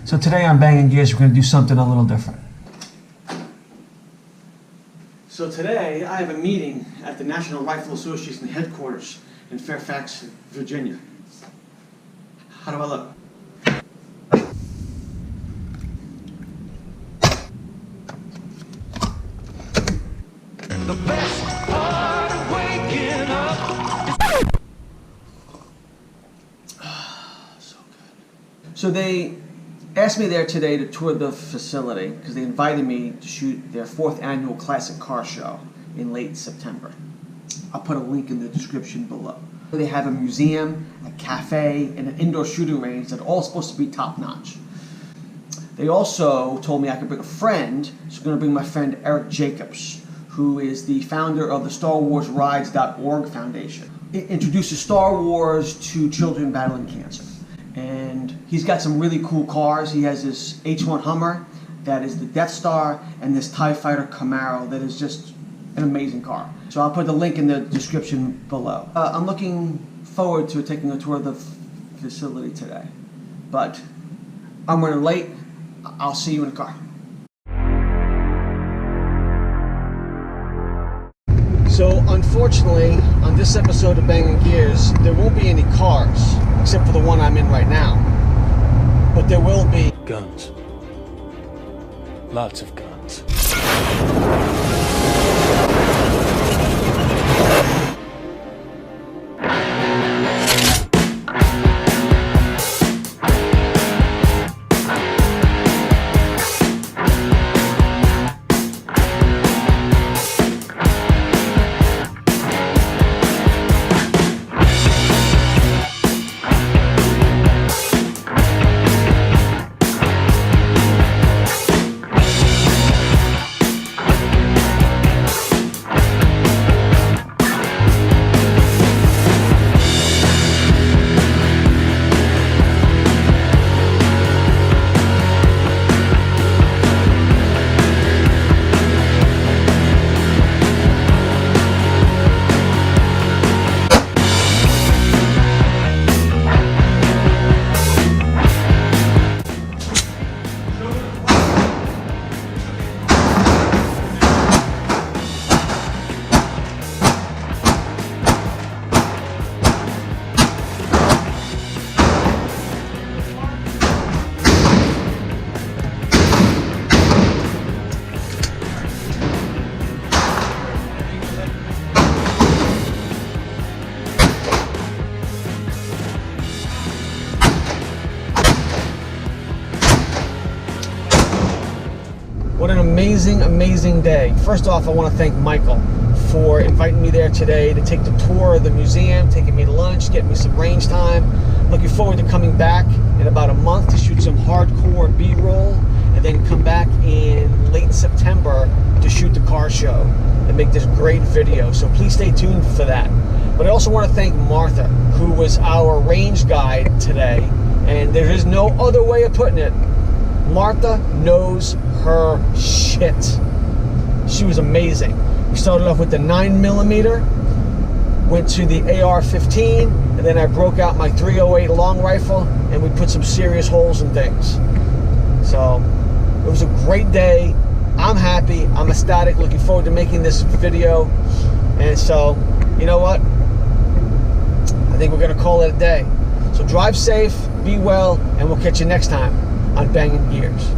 So today on Bangin Gears, we're going to do something a little different. So today I have a meeting at the National Rifle Association headquarters in Fairfax, Virginia. How do I look? The best part of waking up is So good. So they asked me there today to tour the facility because they invited me to shoot their 4th annual classic car show in late September. I'll put a link in the description below. They have a museum, a cafe, and an indoor shooting range that are all supposed to be top-notch. They also told me I could bring a friend, so I'm going to bring my friend Eric Jacobs, who is the founder of the StarWarsRides.org Foundation. It introduces Star Wars to children battling cancer. And he's got some really cool cars. He has this H1 Hummer that is the Death Star and this TIE Fighter Camaro that is just an amazing car. So I'll put the link in the description below. I'm looking forward to taking a tour of the facility today. But I'm running late. I'll see you in the car. So unfortunately, on this episode of Bangin Gears, there won't be any cars, except for the one I'm in right now. But there will be guns. Lots of guns. What an amazing day. First off, I want to thank Michael for inviting me there today to take the tour of the museum, taking me to lunch, getting me some range time. Looking forward to coming back in about a month to shoot some hardcore B-roll and then come back in late September to shoot the car show and make this great video. So please stay tuned for that. But I also want to thank Martha, who was our range guide today. And there is no other way of putting it. Martha knows her shit. She was amazing. We started off with the 9mm, went to the AR-15, and then I broke out my 308 long rifle, and we put some serious holes in things. So it was a great day. I'm happy. I'm ecstatic. Looking forward to making this video. And so, you know what? I think we're going to call it a day. So drive safe, be well, and we'll catch you next time on Bangin Gears.